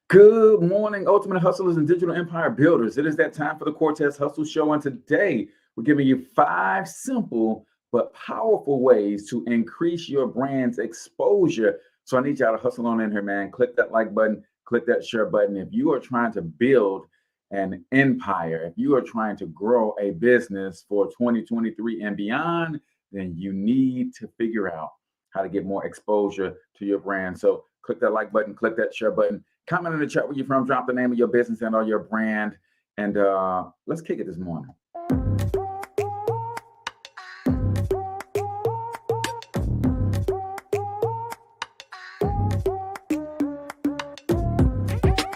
Good morning, Ultimate Hustlers and Digital Empire Builders. It is that time for the Cortez Hustle Show, and today we're giving you 5 simple but powerful ways to increase your brand's exposure. So I need y'all to hustle on in here, man. Click that like button, click that share button. If you are trying to build an empire, if you are trying to grow a business for 2023 and beyond, then you need to figure out how to get more exposure to your brand. So click that like button, click that share button. Comment in the chat where you're from, drop the name of your business and or your brand. And let's kick it this morning.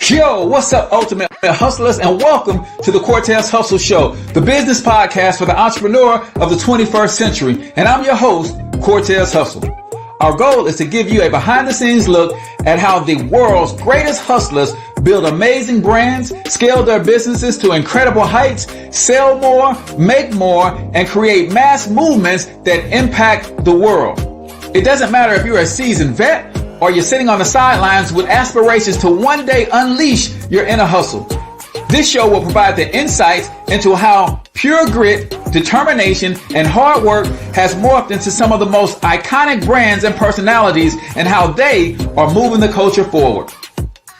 Yo, what's up, Ultimate Hustlers, and welcome to the Cortez Hustle Show, the business podcast for the entrepreneur of the 21st century. And I'm your host, Cortez Hustle. Our goal is to give you a behind-the-scenes look at how the world's greatest hustlers build amazing brands, scale their businesses to incredible heights, sell more, make more, and create mass movements that impact the world. It doesn't matter if you're a seasoned vet or you're sitting on the sidelines with aspirations to one day unleash your inner hustle. This show will provide the insights into how pure grit, determination, and hard work has morphed into some of the most iconic brands and personalities and how they are moving the culture forward.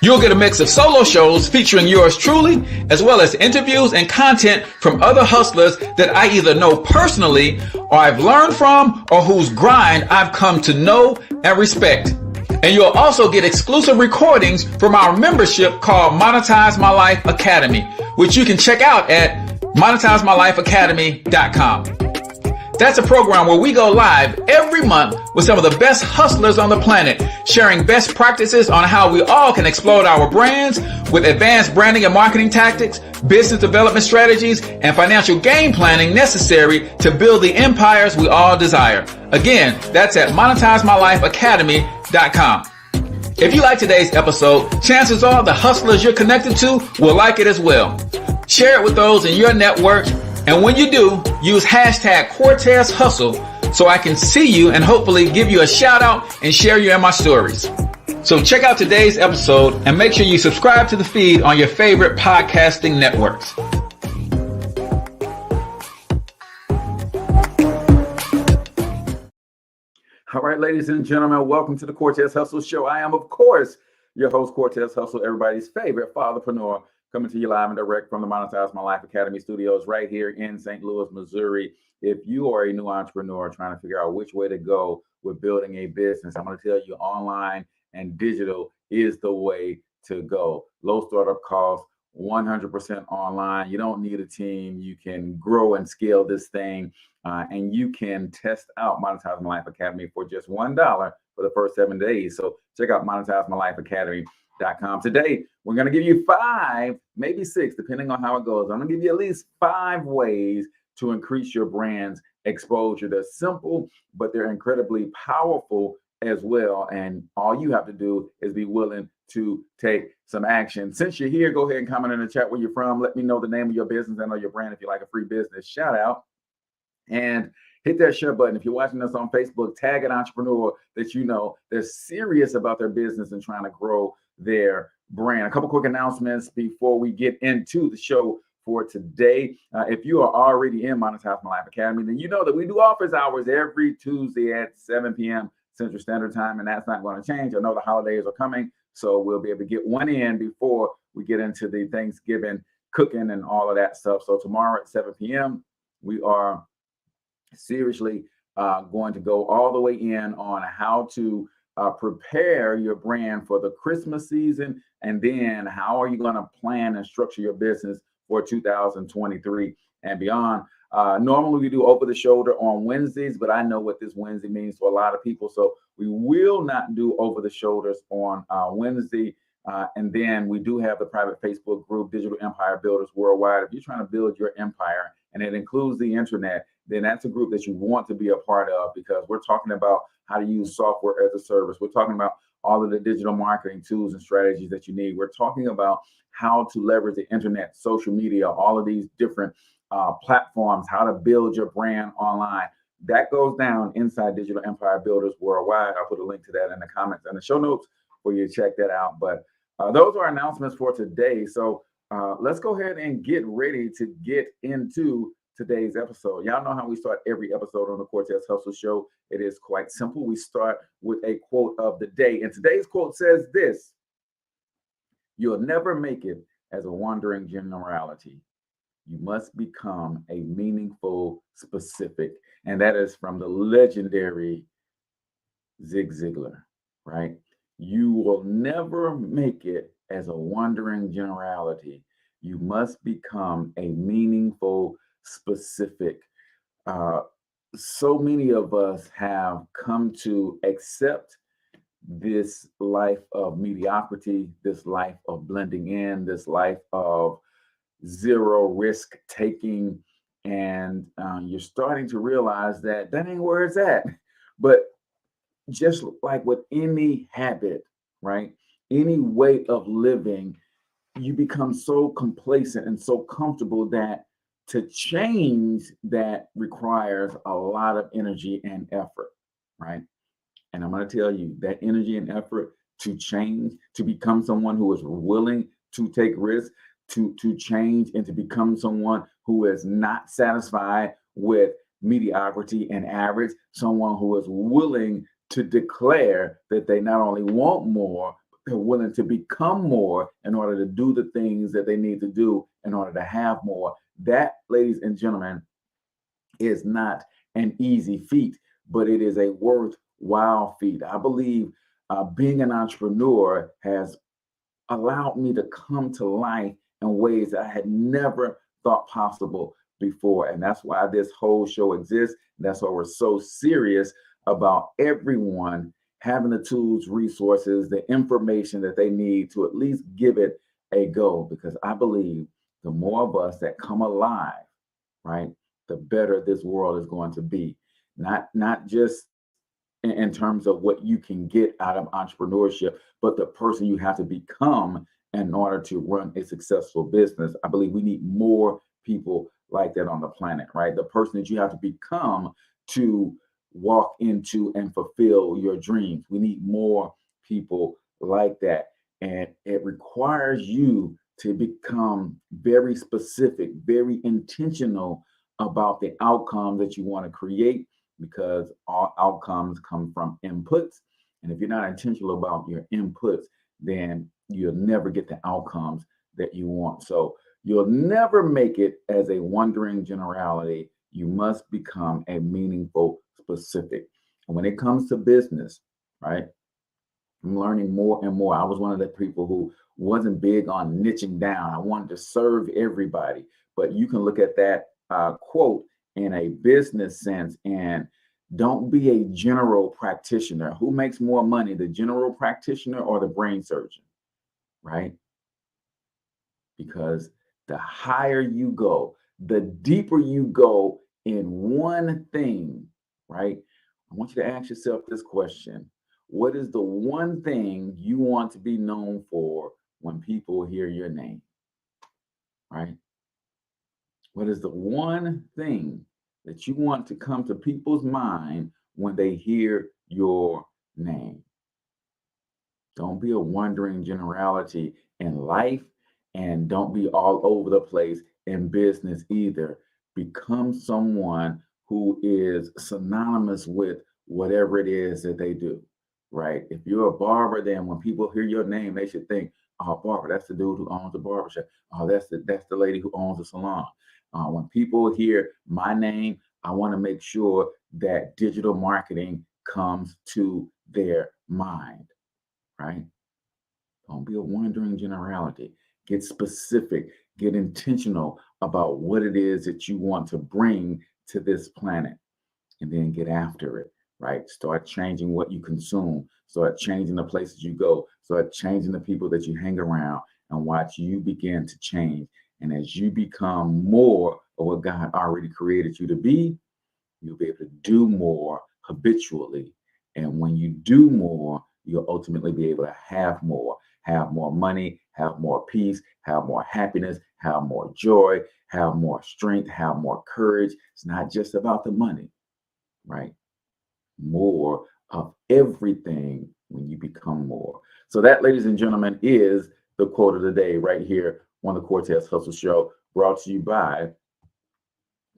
You'll get a mix of solo shows featuring yours truly, as well as interviews and content from other hustlers that I either know personally or I've learned from or whose grind I've come to know and respect. And you'll also get exclusive recordings from our membership called Monetize My Life Academy, which you can check out at monetizemylifeacademy.com. That's a program where we go live every month with some of the best hustlers on the planet, sharing best practices on how we all can explode our brands with advanced branding and marketing tactics, business development strategies, and financial game planning necessary to build the empires we all desire. Again, that's at monetizemylifeacademy.com. If you like today's episode, chances are the hustlers you're connected to will like it as well. Share it with those in your network. And when you do, use hashtag Cortez Hustle so I can see you and hopefully give you a shout out and share you in my stories. So check out today's episode and make sure you subscribe to the feed on your favorite podcasting networks. All right, ladies and gentlemen, welcome to the Cortez Hustle Show. I am, of course, your host, Cortez Hustle, everybody's favorite fatherpreneur, coming to you live and direct from the Monetize My Life Academy studios right here in St. Louis, Missouri. If you are a new entrepreneur trying to figure out which way to go with building a business, I'm going to tell you online and digital is the way to go. Low startup costs, 100% online. You don't need a team. You can grow and scale this thing, and you can test out Monetize My Life Academy for just $1 for the first 7 days. So check out monetizemylifeacademy.com. Today, we're going to give you 5, maybe 6, depending on how it goes. I'm going to give you at least 5 ways to increase your brand's exposure. They're simple, but they're incredibly powerful as well. And all you have to do is be willing to take some action. Since you're here, go ahead and comment in the chat where you're from. Let me know the name of your business and or your brand if you like a free business shout out. And hit that share button. If you're watching us on Facebook, tag an entrepreneur that you know they're serious about their business and trying to grow their brand. A couple quick announcements before we get into the show for today. If you are already in Monetize My Life Academy, then you know that we do office hours every Tuesday at 7 p.m. Central Standard Time, and that's not going to change. I know the holidays are coming, so we'll be able to get one in before we get into the Thanksgiving cooking and all of that stuff. So tomorrow at 7 p.m., we are seriously going to go all the way in on how to prepare your brand for the Christmas season, and then how are you going to plan and structure your business for 2023 and beyond. Normally we do over the shoulder on Wednesdays, but I know what this Wednesday means to a lot of people, so we will not do over the shoulders on Wednesday. And then we do have the private Facebook group, Digital Empire Builders Worldwide. If you're trying to build your empire and it includes the internet, then that's a group that you want to be a part of, because we're talking about how to use software as a service. We're talking about all of the digital marketing tools and strategies that you need. We're talking about how to leverage the internet, social media, all of these different platforms, how to build your brand online. That goes down inside Digital Empire Builders Worldwide. I'll put a link to that in the comments and the show notes for you to check that out. But those are announcements for today. So let's go ahead and get ready to get into today's episode. Y'all know how we start every episode on the Cortez Hustle Show. It is quite simple. We start with a quote of the day. And today's quote says this: "You'll never make it as a wandering generality. You must become a meaningful specific." And that is from the legendary Zig Ziglar, right? You will never make it as a wandering generality. You must become a meaningful specific. Uh, so many of us have come to accept this life of mediocrity, this life of blending in, this life of zero risk taking. And you're starting to realize that that ain't where it's at. But just like with any habit, right? Any way of living, you become so complacent and so comfortable that to change that requires a lot of energy and effort, right? And I'm going to tell you that energy and effort to change, to become someone who is willing to take risks, to change and to become someone who is not satisfied with mediocrity and average, someone who is willing to declare that they not only want more, but they're willing to become more in order to do the things that they need to do in order to have more. That, ladies and gentlemen, is not an easy feat, but it is a worthwhile feat. I believe being an entrepreneur has allowed me to come to life in ways that I had never thought possible before. And that's why this whole show exists. That's why we're so serious about everyone having the tools, resources, the information that they need to at least give it a go. Because I believe the more of us that come alive, right, the better this world is going to be. Not just in terms of what you can get out of entrepreneurship, but the person you have to become in order to run a successful business. I believe we need more people like that on the planet, right? The person that you have to become to walk into and fulfill your dreams. We need more people like that. And it requires you to become very specific, very intentional about the outcome that you want to create, because all outcomes come from inputs. And if you're not intentional about your inputs, then you'll never get the outcomes that you want. So you'll never make it as a wandering generality. You must become a meaningful specific. And when it comes to business, right, I'm learning more and more. I was one of the people who wasn't big on niching down. I wanted to serve everybody. But you can look at that quote in a business sense, and don't be a general practitioner. Who makes more money, the general practitioner or the brain surgeon, right? Because the higher you go, the deeper you go in one thing, right? I want you to ask yourself this question: what is the one thing you want to be known for when people hear your name, right? What is the one thing that you want to come to people's mind when they hear your name? Don't be a wandering generality in life, and don't be all over the place in business either. Become someone who is synonymous with whatever it is that they do, right? If you're a barber, then when people hear your name, they should think, "Oh, barber, that's the dude who owns the barbershop. Oh, that's the lady who owns the salon." When people hear my name, I want to make sure that digital marketing comes to their mind, right? Don't be a wandering generality. Get specific, get intentional about what it is that you want to bring to this planet, and then get after it, right? Start changing what you consume, start changing the places you go, start changing the people that you hang around, and watch you begin to change. And as you become more of what God already created you to be, you'll be able to do more habitually. And when you do more, you'll ultimately be able to have more money, have more peace, have more happiness, have more joy, have more strength, have more courage. It's not just about the money, right? More of everything when you become more. So that, ladies and gentlemen, is the quote of the day right here on the Cortez Hustle Show, brought to you by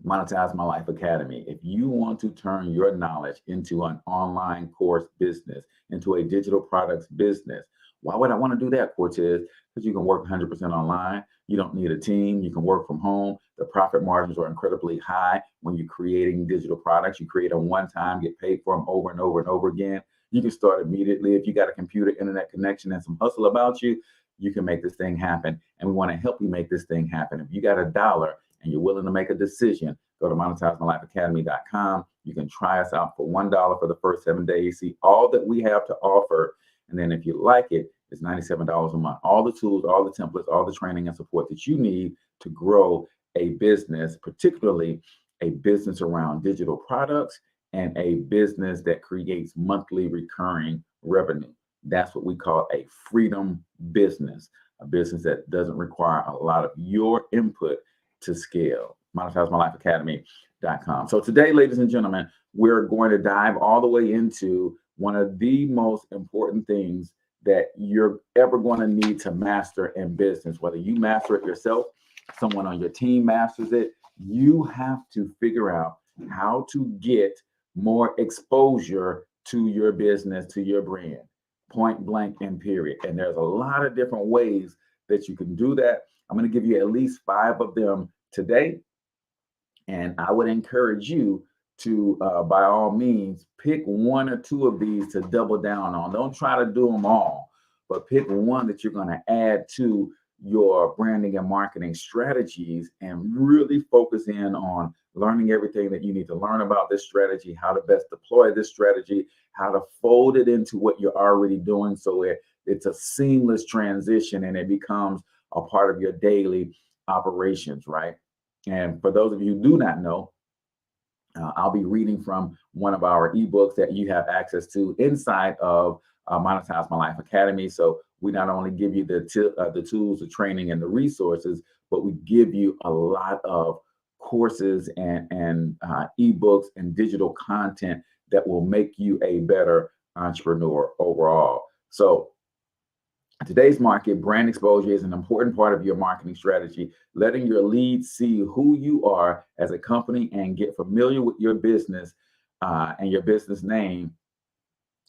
Monetize My Life Academy. If you want to turn your knowledge into an online course business, into a digital products business, why would I want to do that, Cortez? Because you can work 100% online. You don't need a team. You can work from home. The profit margins are incredibly high when you're creating digital products. You create them one time, get paid for them over and over and over again. You can start immediately. If you got a computer, internet connection, and some hustle about you, you can make this thing happen. And we want to help you make this thing happen. If you got $1 and you're willing to make a decision, go to monetizemylifeacademy.com. You can try us out for $1 for the first 7 days. See all that we have to offer. And then if you like it, it's $97 a month. All the tools, all the templates, all the training and support that you need to grow a business, particularly a business around digital products and a business that creates monthly recurring revenue. That's what we call a freedom business, a business that doesn't require a lot of your input to scale. MonetizeMyLifeAcademy.com. So today, ladies and gentlemen, we're going to dive all the way into one of the most important things that you're ever going to need to master in business. Whether you master it yourself, someone on your team masters it, you have to figure out how to get more exposure to your business, to your brand, point blank and period. And there's a lot of different ways that you can do that. I'm going to give you at least 5 of them today. And I would encourage you to, by all means, pick 1 or 2 of these to double down on. Don't try to do them all, but pick one that you're going to add to your branding and marketing strategies and really focus in on learning everything that you need to learn about this strategy, how to best deploy this strategy, how to fold it into what you're already doing so it's a seamless transition and it becomes a part of your daily operations, right? And for those of you who do not know, I'll be reading from one of our ebooks that you have access to inside of Monetize My Life Academy. So we not only give you the tools, the training, and the resources, but we give you a lot of courses and ebooks and digital content that will make you a better entrepreneur overall. So in today's market, brand exposure is an important part of your marketing strategy. Letting your leads see who you are as a company and get familiar with your business and your business name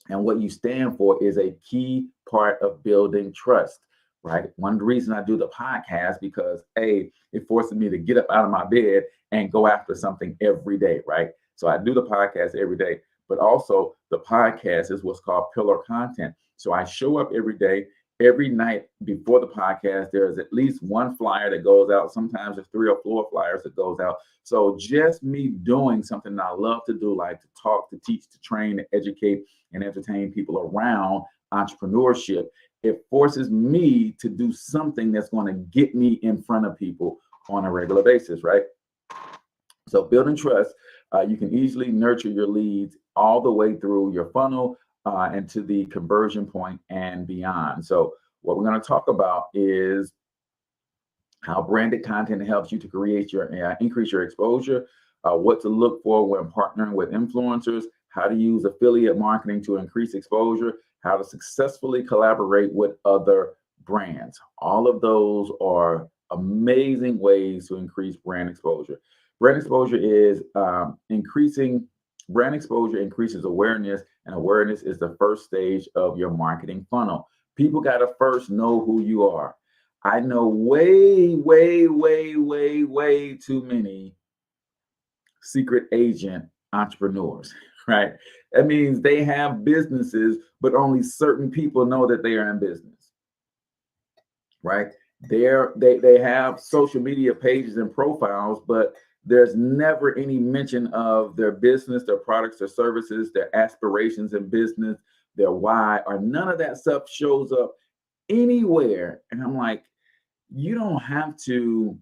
and what you stand for is a key part of building trust, right? One reason I do the podcast because it forces me to get up out of my bed and go after something every day, right? So I do the podcast every day, but also the podcast is what's called pillar content. So I show up every day. Every night before the podcast, there's at least 1 flyer that goes out. Sometimes there's 3 or 4 flyers that goes out. So just me doing something that I love to do, like to talk, to teach, to train, to educate, and entertain people around entrepreneurship, it forces me to do something that's going to get me in front of people on a regular basis, right? So building trust, you can easily nurture your leads all the way through your funnel and to the conversion point and beyond. So what we're going to talk about is how branded content helps you to create your increase your exposure, what to look for when partnering with influencers, how to use affiliate marketing to increase exposure, how to successfully collaborate with other brands. All of those are amazing ways to increase brand exposure. Brand exposure increases awareness, and awareness is the first stage of your marketing funnel. People got to first know who you are. I know way too many secret agent entrepreneurs, right? That means they have businesses, but only certain people know that they are in business, right? They have social media pages and profiles, but there's never any mention of their business, their products, their services, their aspirations in business, their why, or none of that stuff shows up anywhere. And I'm like, you don't have to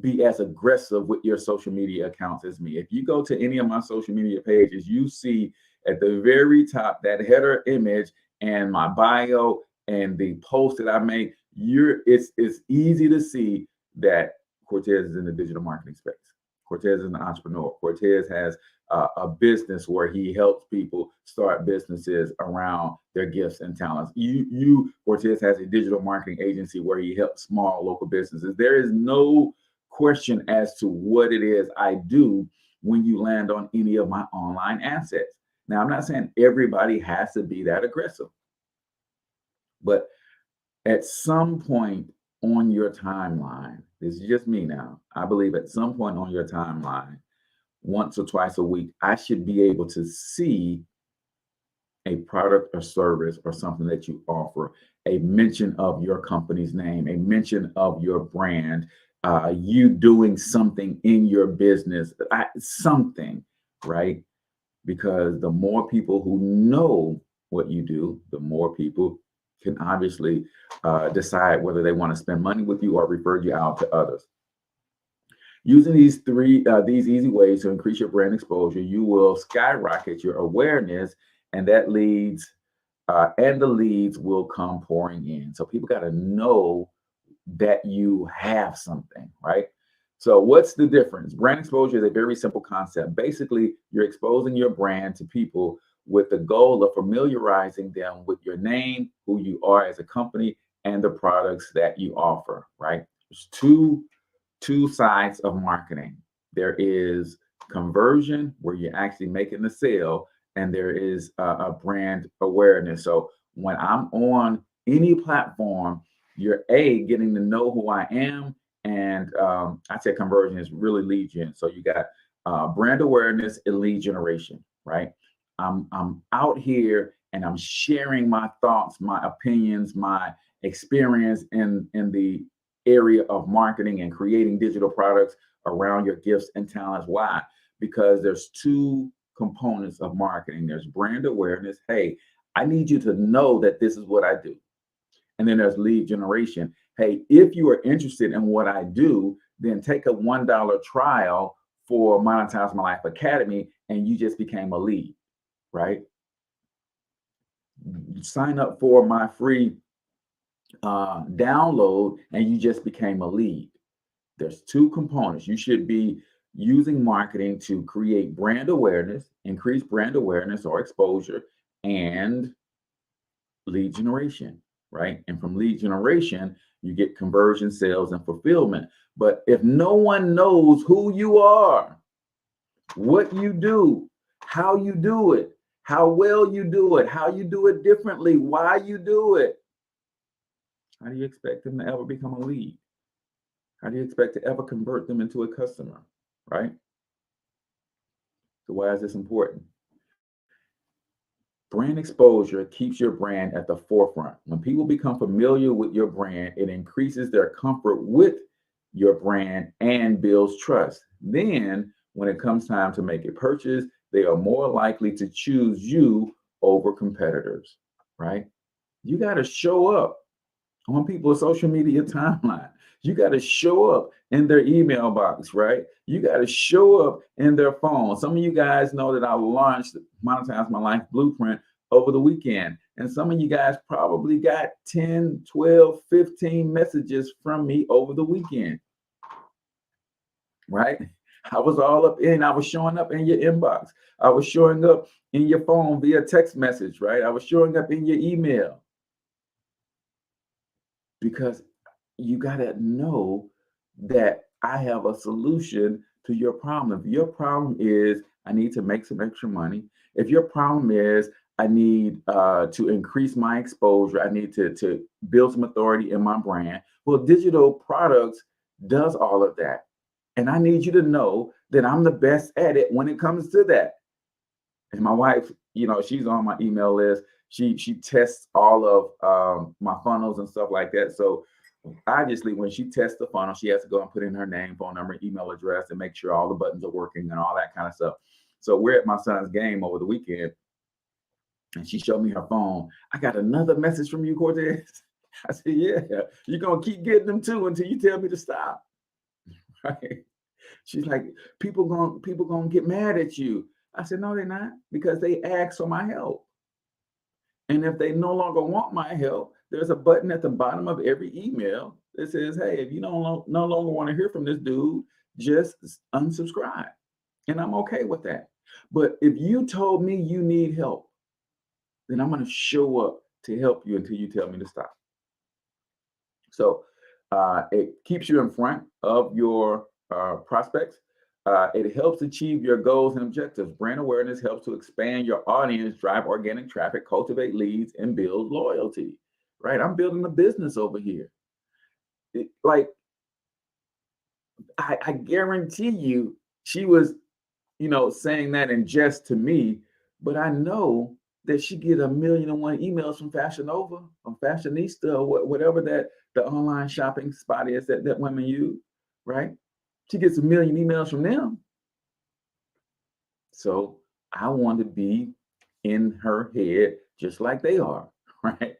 be as aggressive with your social media accounts as me. If you go to any of my social media pages, you see at the very top that header image and my bio and the post that I make. It's easy to see that Cortez is in the digital marketing space. Cortez is an entrepreneur. Cortez has a business where he helps people start businesses around their gifts and talents. Cortez has a digital marketing agency where he helps small local businesses. There is no question as to what it is I do when you land on any of my online assets. Now, I'm not saying everybody has to be that aggressive, but at some point on your timeline, this is just me now, I believe at some point on your timeline, once or twice a week, I should be able to see a product or service or something that you offer, a mention of your company's name, a mention of your brand, you doing something in your business, something, right? Because the more people who know what you do, the more people can obviously decide whether they want to spend money with you or refer you out to others. Using these easy ways to increase your brand exposure, you will skyrocket your awareness, and that leads and the leads will come pouring in. So people got to know that you have something, right? So what's the difference? Brand exposure is a very simple concept. Basically, you're exposing your brand to people with the goal of familiarizing them with your name, who you are as a company, and the products that you offer, right? There's two sides of marketing. There is conversion, where you're actually making the sale, and there is a brand awareness. So when I'm on any platform, you're getting to know who I am, and I said conversion is really lead gen. So you got brand awareness and lead generation, right? I'm out here and I'm sharing my thoughts, my opinions, my experience in the area of marketing and creating digital products around your gifts and talents. Why? Because there's two components of marketing. There's brand awareness. Hey, I need you to know that this is what I do. And then there's lead generation. Hey, if you are interested in what I do, then take a $1 trial for Monetize My Life Academy, and you just became a lead, right? Sign up for my free download, and you just became a lead. There's two components. You should be using marketing to create brand awareness, increase brand awareness or exposure, and lead generation, right? And from lead generation, you get conversion, sales, and fulfillment. But if no one knows who you are, what you do, how you do it, how well you do it, how you do it differently, why you do it, how do you expect them to ever become a lead? How do you expect to ever convert them into a customer, right? So why is this important? Brand exposure keeps your brand at the forefront. When people become familiar with your brand, it increases their comfort with your brand and builds trust. Then, when it comes time to make a purchase, they are more likely to choose you over competitors, right? You got to show up on people's social media timeline. You got to show up in their email box, right? You got to show up in their phone. Some of you guys know that I launched Monetize My Life Blueprint over the weekend. And some of you guys probably got 10, 12, 15 messages from me over the weekend, right? I was showing up in your inbox. I was showing up in your phone via text message, right? I was showing up in your email. Because you got to know that I have a solution to your problem. If your problem is I need to make some extra money, if your problem is I need to increase my exposure, I need to build some authority in my brand, well, digital products does all of that. And I need you to know that I'm the best at it when it comes to that. And my wife, she's on my email list. She tests all of my funnels and stuff like that. So obviously, when she tests the funnel, she has to go and put in her name, phone number, email address, and make sure all the buttons are working and all that kind of stuff. So we're at my son's game over the weekend, and she showed me her phone. I got another message from you, Cortez. I said, yeah, you're gonna keep getting them too until you tell me to stop. Right? She's like, people gonna get mad at you. I said, no, they're not, because they asked for my help. And if they no longer want my help, there's a button at the bottom of every email that says, hey, if you no longer want to hear from this dude, just unsubscribe. And I'm okay with that. But if you told me you need help, then I'm going to show up to help you until you tell me to stop. So it keeps you in front of your prospects. It helps achieve your goals and objectives. Brand awareness helps to expand your audience, drive organic traffic, cultivate leads, and build loyalty. Right? I'm building a business over here. Like I guarantee you, she was, saying that in jest to me, but I know that she get 1,000,001 emails from Fashion Nova, or Fashionista, or whatever that the online shopping spot is that women use, right? She gets 1,000,000 emails from them. So I want to be in her head just like they are, right?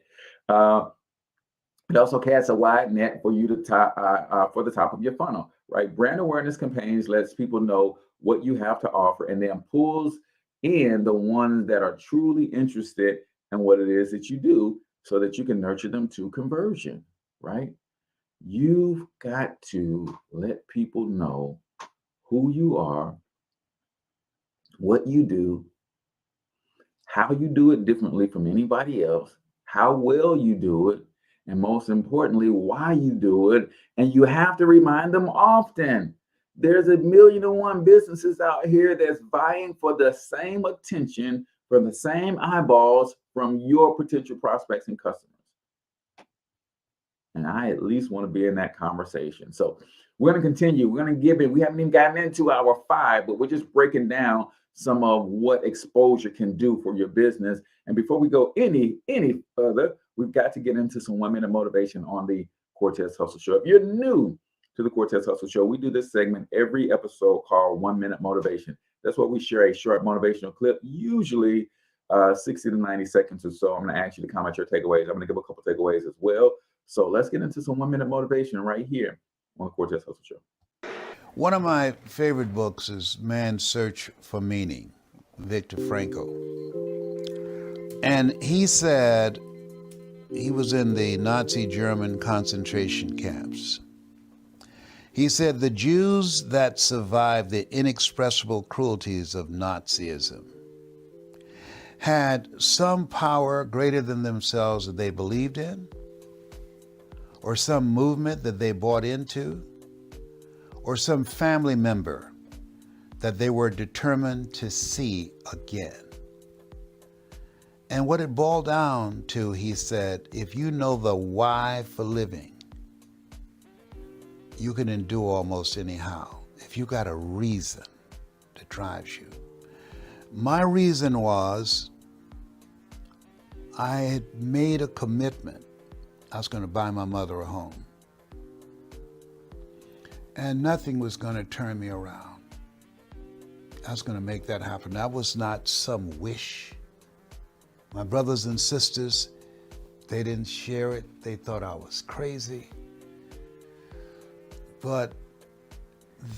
Uh, it also casts a wide net for you to for the top of your funnel, right? Brand awareness campaigns lets people know what you have to offer, and then pulls in the ones that are truly interested in what it is that you do, so that you can nurture them to conversion, right? You've got to let people know who you are, what you do, how you do it differently from anybody else, how well you do it, and most importantly, why you do it. And you have to remind them often. There's 1,000,001 businesses out here that's vying for the same attention, for the same eyeballs from your potential prospects and customers. And I at least want to be in that conversation. So we're going to continue. We're going to give it. We haven't even gotten into our 5, but we're just breaking down some of what exposure can do for your business. And before we go any further, we've got to get into some 1-minute motivation on the Cortez Hustle Show. If you're new to the Cortez Hustle Show, we do this segment every episode called 1-minute motivation. That's what we share, a short motivational clip, usually 60 to 90 seconds or so. I'm going to ask you to comment your takeaways. I'm going to give a couple takeaways as well. So let's get into some 1-minute motivation right here on the Cortez Hustle Show. One of my favorite books is Man's Search for Meaning, Viktor Frankl. And he said he was in the Nazi German concentration camps. He said the Jews that survived the inexpressible cruelties of Nazism had some power greater than themselves that they believed in, or some movement that they bought into, or some family member that they were determined to see again. And what it boiled down to, he said, if you know the why for living, you can endure almost anyhow. If you got a reason that drives you. My reason was I had made a commitment. I was going to buy my mother a home. And nothing was going to turn me around. I was going to make that happen. That was not some wish. My brothers and sisters, they didn't share it. They thought I was crazy. But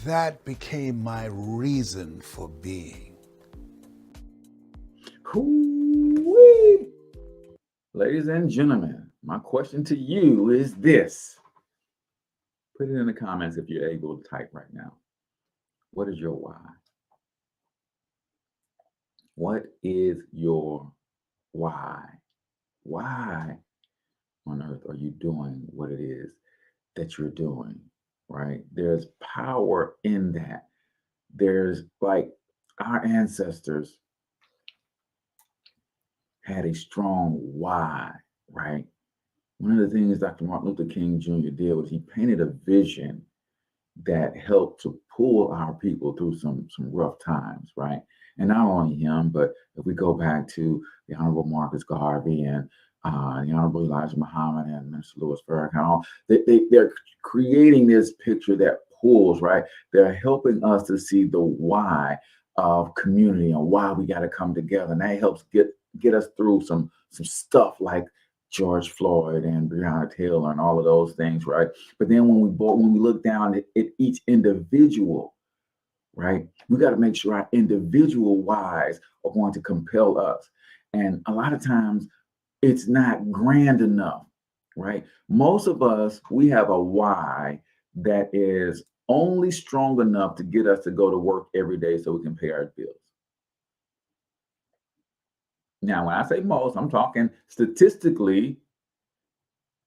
that became my reason for being. Hoo-wee. Ladies and gentlemen, my question to you is this. Put it in the comments if you're able to type right now. What is your why? What is your why? Why on earth are you doing what it is that you're doing, right? There's power in that. There's like our ancestors had a strong why, right? One of the things Dr. Martin Luther King Jr. did was he painted a vision that helped to pull our people through some rough times, right? And not only him, but if we go back to the Honorable Marcus Garvey and the Honorable Elijah Muhammad and Minister Louis Farrakhan, they're creating this picture that pulls, right? They're helping us to see the why of community and why we got to come together. And that helps get us through some stuff like George Floyd and Breonna Taylor and all of those things, right? But then when we look down at each individual, right, we got to make sure our individual whys are going to compel us. And a lot of times it's not grand enough, right? Most of us, we have a why that is only strong enough to get us to go to work every day so we can pay our bills. Now, when I say most, I'm talking statistically,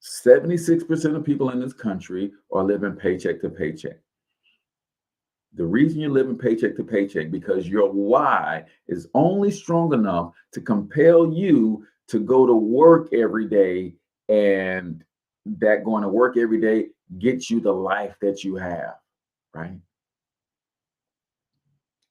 76% of people in this country are living paycheck to paycheck. The reason you're living paycheck to paycheck because your why is only strong enough to compel you to go to work every day, and that going to work every day gets you the life that you have, right?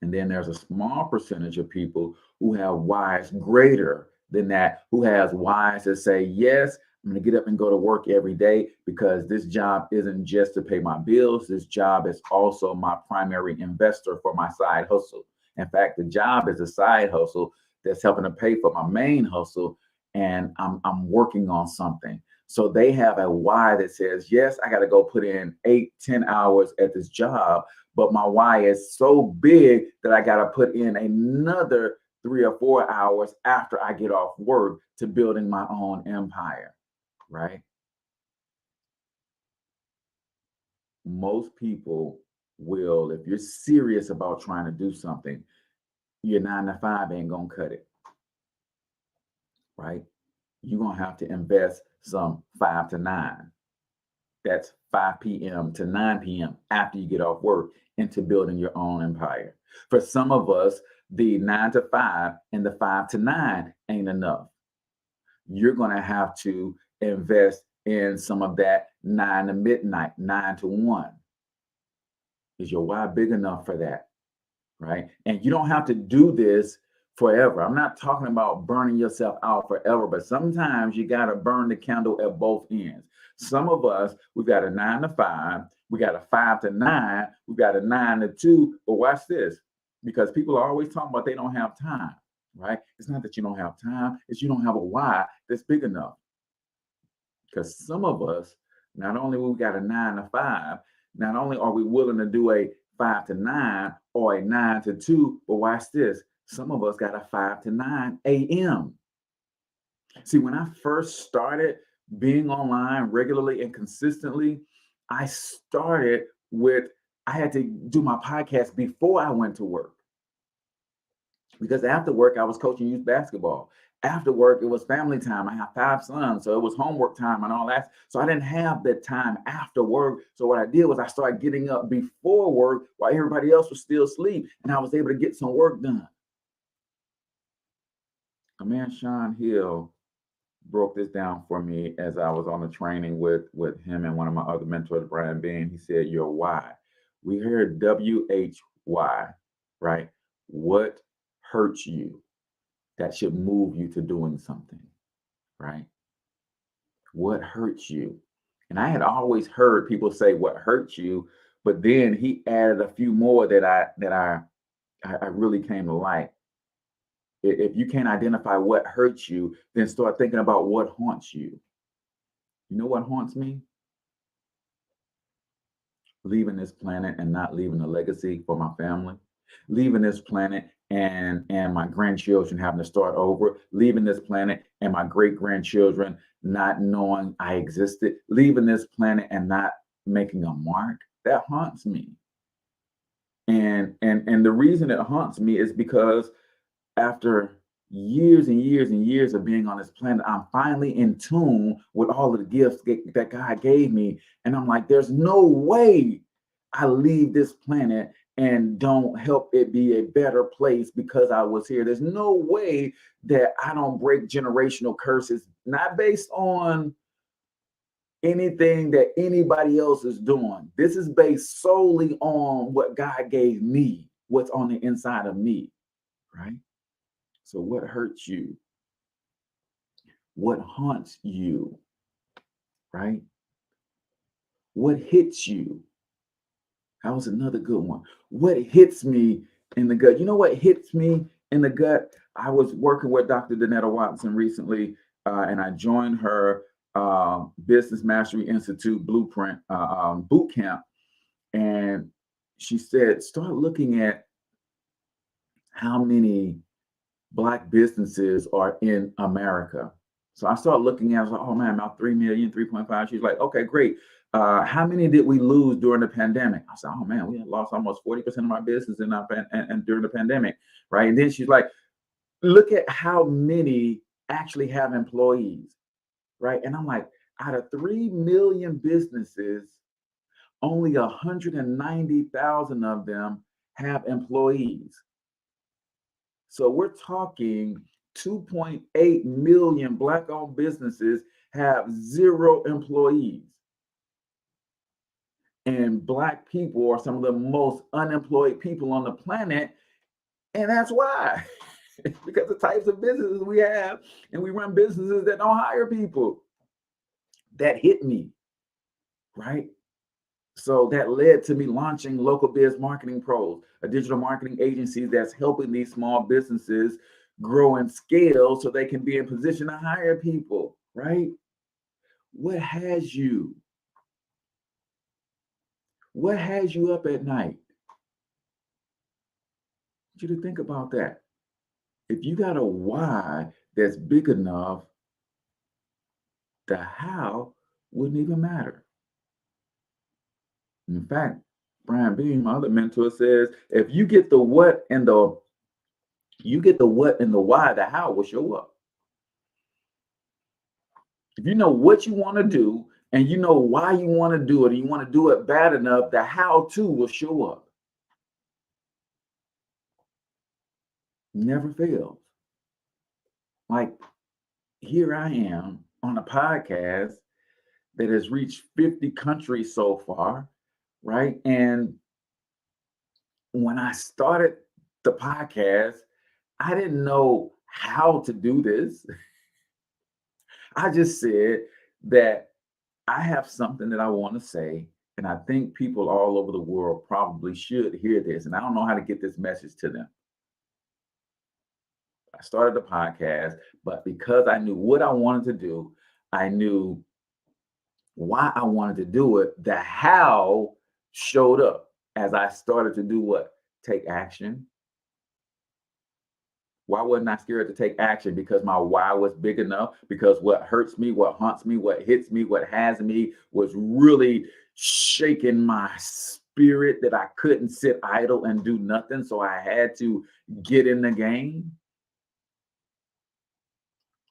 And then there's a small percentage of people who have whys greater than that, who has whys that say, yes, I'm going to get up and go to work every day because this job isn't just to pay my bills. This job is also my primary investor for my side hustle. In fact, the job is a side hustle that's helping to pay for my main hustle, and I'm working on something. So they have a why that says, yes, I got to go put in 8-10 hours at this job, but my why is so big that I got to put in another 3 or 4 hours after I get off work to building my own empire, right? Most people will, if you're serious about trying to do something, your 9 to 5 ain't going to cut it, right? You're going to have to invest some 5 to 9. That's 5 p.m. to 9 p.m. after you get off work into building your own empire. For some of us, the 9 to 5 and the 5 to 9 ain't enough. You're going to have to invest in some of that 9 to midnight, 9 to 1. Is your why big enough for that? Right? And you don't have to do this forever. I'm not talking about burning yourself out forever, but sometimes you got to burn the candle at both ends. Some of us, we've got a 9 to 5, we got a 5 to 9, we've got a 9 to 2. But watch this, because people are always talking about they don't have time, right? It's not that you don't have time, it's you don't have a why that's big enough. Because some of us, not only we got a 9 to 5, not only are we willing to do a 5 to 9 or a 9 to 2, but watch this. Some of us got a 5 to 9 a.m. See, when I first started being online regularly and consistently, I started with, I had to do my podcast before I went to work. Because after work, I was coaching youth basketball. After work, it was family time. I have 5 sons, so it was homework time and all that. So I didn't have that time after work. So what I did was I started getting up before work while everybody else was still asleep, and I was able to get some work done. A man, Sean Hill, broke this down for me as I was on the training with him and one of my other mentors, Brian Bean. He said, your why. We heard WHY, right? What hurts you that should move you to doing something, right? What hurts you? And I had always heard people say what hurts you, but then he added a few more that I really came to like. If you can't identify what hurts you, then start thinking about what haunts you. You know what haunts me? Leaving this planet and not leaving a legacy for my family. Leaving this planet and my grandchildren having to start over. Leaving this planet and my great grandchildren not knowing I existed. Leaving this planet and not making a mark. That haunts me. And the reason it haunts me is because after years and years and years of being on this planet, I'm finally in tune with all of the gifts that God gave me. And I'm like, there's no way I leave this planet and don't help it be a better place because I was here. There's no way that I don't break generational curses, not based on anything that anybody else is doing. This is based solely on what God gave me, what's on the inside of me, right? So what hurts you? What haunts you? Right? What hits you? That was another good one. What hits me in the gut? You know what hits me in the gut? I was working with Dr. Danetta Watson recently, and I joined her Business Mastery Institute Blueprint boot camp. And she said, start looking at how many Black businesses are in America. So I started looking at, I was like, oh man, about 3 million, 3.5. She's like, okay, great. How many did we lose during the pandemic? I said, oh man, we had lost almost 40% of our business and during the pandemic, right? And then she's like, look at how many actually have employees, right? And I'm like, out of 3 million businesses, only 190,000 of them have employees. So we're talking 2.8 million Black-owned businesses have 0 employees. And Black people are some of the most unemployed people on the planet. And that's why. Because the types of businesses we have, and we run businesses that don't hire people. That hit me, right? So that led to me launching Local Biz Marketing Pros, a digital marketing agency that's helping these small businesses grow and scale so they can be in position to hire people, right? What has you? What has you up at night? I want you to think about that. If you got a why that's big enough, the how wouldn't even matter. In fact, Brian Beam, my other mentor, says if you get the what and the why, the how will show up. If you know what you want to do and you know why you want to do it and you want to do it bad enough, the how to will show up. Never fails. Like here I am on a podcast that has reached 50 countries so far, right? And when I started the podcast, I didn't know how to do this. I just said that I have something that I want to say, and I think people all over the world probably should hear this, and I don't know how to get this message to them. I started the podcast, but because I knew what I wanted to do, I knew why I wanted to do it, the how showed up as I started to do what? Take action. Why wasn't I scared to take action? Because my why was big enough, because what hurts me, what haunts me, what hits me, what has me was really shaking my spirit that I couldn't sit idle and do nothing. So I had to get in the game.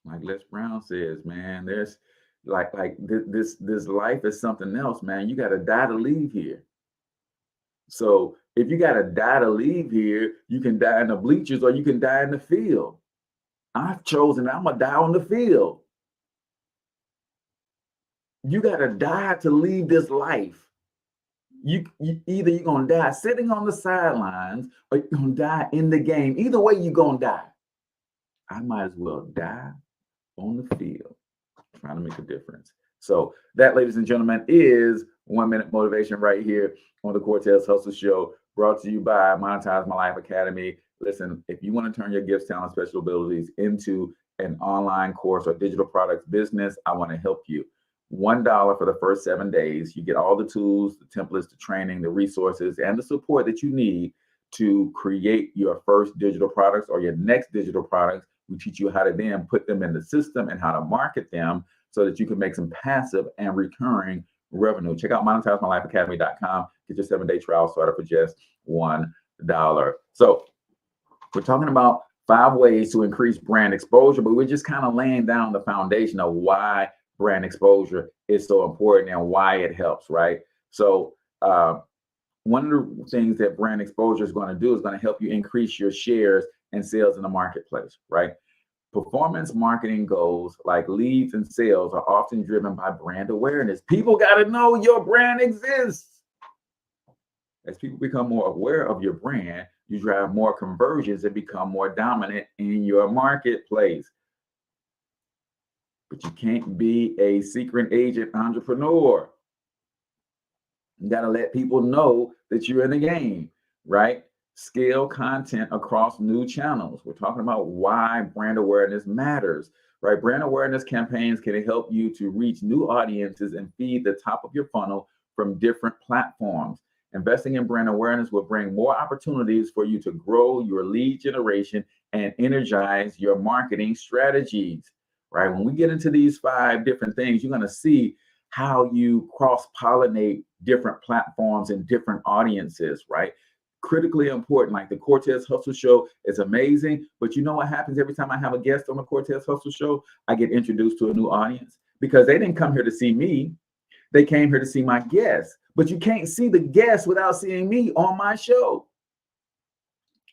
Like Les Brown says, man, there's this life is something else, man. You got to die to leave here. So if you got to die to leave here, you can die in the bleachers or you can die in the field. I've chosen, I'm going to die on the field. You got to die to leave this life. Either you're going to die sitting on the sidelines or you're going to die in the game. Either way, you're going to die. I might as well die on the field, trying to make a difference. So that, ladies and gentlemen, is 1 Minute Motivation right here on the Cortez Hustle Show, brought to you by Monetize My Life Academy. Listen, if you want to turn your gifts, talents, special abilities into an online course or digital products business, I want to help you. $1 for the first 7 days. You get all the tools, the templates, the training, the resources, and the support that you need to create your first digital products or your next digital products. We teach you how to then put them in the system and how to market them so that you can make some passive and recurring revenue. Check out monetizemylifeacademy.com. Get your 7-day trial started for just $1. So we're talking about 5 ways to increase brand exposure, but we're just kind of laying down the foundation of why brand exposure is so important and why it helps, right? So one of the things that brand exposure is going to do is going to help you increase your shares and sales in the marketplace, right? Performance marketing goals like leads and sales are often driven by brand awareness. People got to know your brand exists. As people become more aware of your brand, you drive more conversions and become more dominant in your marketplace. But you can't be a secret agent entrepreneur. You got to let people know that you're in the game, right? Scale content across new channels. We're talking about why brand awareness matters, right? Brand awareness campaigns can help you to reach new audiences and feed the top of your funnel from different platforms. Investing in brand awareness will bring more opportunities for you to grow your lead generation and energize your marketing strategies, right? When we get into these 5 different things, you're going to see how you cross-pollinate different platforms and different audiences, right? Critically important. Like the Cortez Hustle Show is amazing, but you know what happens every time I have a guest on the Cortez Hustle Show? I get introduced to a new audience because they didn't come here to see me. They came here to see my guests. But you can't see the guests without seeing me on my show.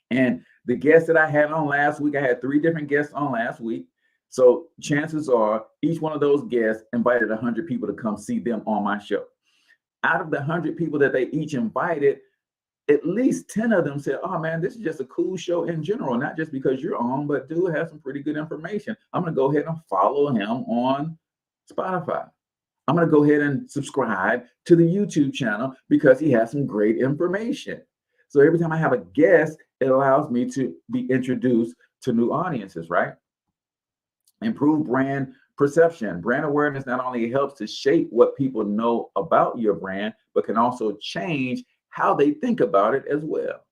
And the guests that I had on last week, I had 3 different guests on last week. So chances are each one of those guests invited 100 people to come see them on my show. Out of the 100 people that they each invited, at least 10 of them said, oh man, this is just a cool show in general, not just because you're on, but dude has some pretty good information. I'm going to go ahead and follow him on Spotify. I'm going to go ahead and subscribe to the YouTube channel because he has some great information. So every time I have a guest, it allows me to be introduced to new audiences, right? Improve brand perception. Brand awareness not only helps to shape what people know about your brand, but can also change how they think about it as well.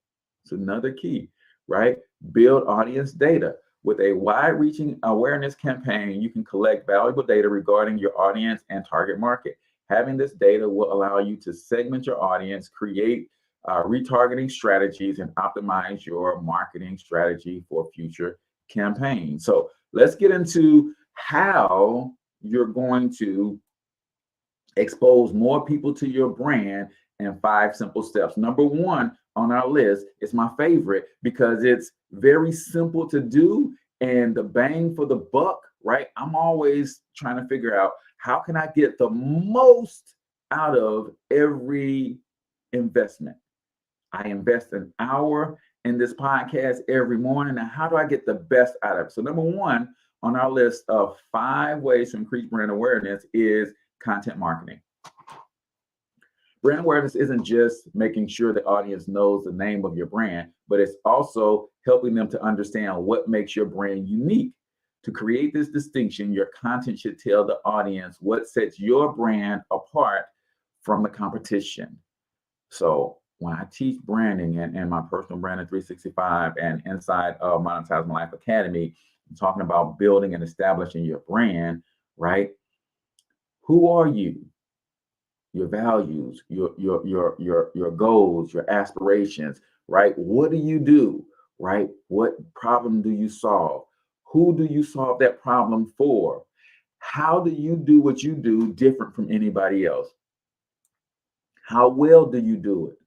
It's another key, right? Build audience data. With a wide-reaching awareness campaign, you can collect valuable data regarding your audience and target market. Having this data will allow you to segment your audience, create retargeting strategies, and optimize your marketing strategy for future campaigns. So let's get into how you're going to expose more people to your brand in 5 simple steps. Number 1 on our list is my favorite because it's very simple to do and the bang for the buck, right? I'm always trying to figure out how can I get the most out of every investment. I invest an hour in this podcast every morning. Now, how do I get the best out of it? So number 1 on our list of 5 ways to increase brand awareness is content marketing. Brand awareness isn't just making sure the audience knows the name of your brand, but it's also helping them to understand what makes your brand unique. To create this distinction, your content should tell the audience what sets your brand apart from the competition. So when I teach branding and my personal branding 365 and inside of Monetize My Life Academy, I'm talking about building and establishing your brand, right? Who are you? Your values, your goals, your aspirations, right? What do you do, right? What problem do you solve? Who do you solve that problem for? How do you do what you do different from anybody else? How well do you do it?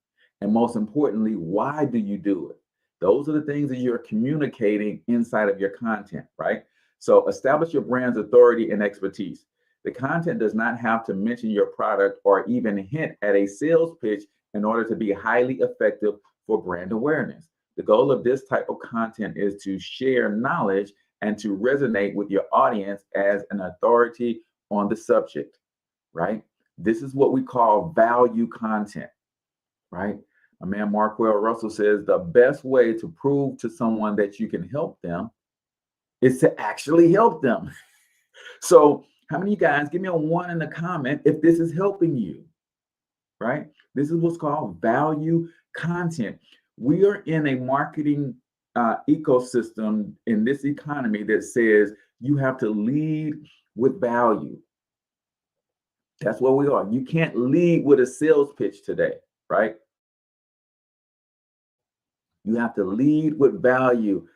And most importantly, why do you do it? Those are the things that you're communicating inside of your content, right? So establish your brand's authority and expertise. The content does not have to mention your product or even hint at a sales pitch in order to be highly effective for brand awareness. The goal of this type of content is to share knowledge and to resonate with your audience as an authority on the subject, right? This is what we call value content, right? My man Markwell Russell says the best way to prove to someone that you can help them is to actually help them. So how many of you guys give me a 1 in the comment if this is helping you, right? This is what's called value content. We are in a marketing ecosystem in this economy that says you have to lead with value. That's what we are. You can't lead with a sales pitch today, right? You have to lead with value.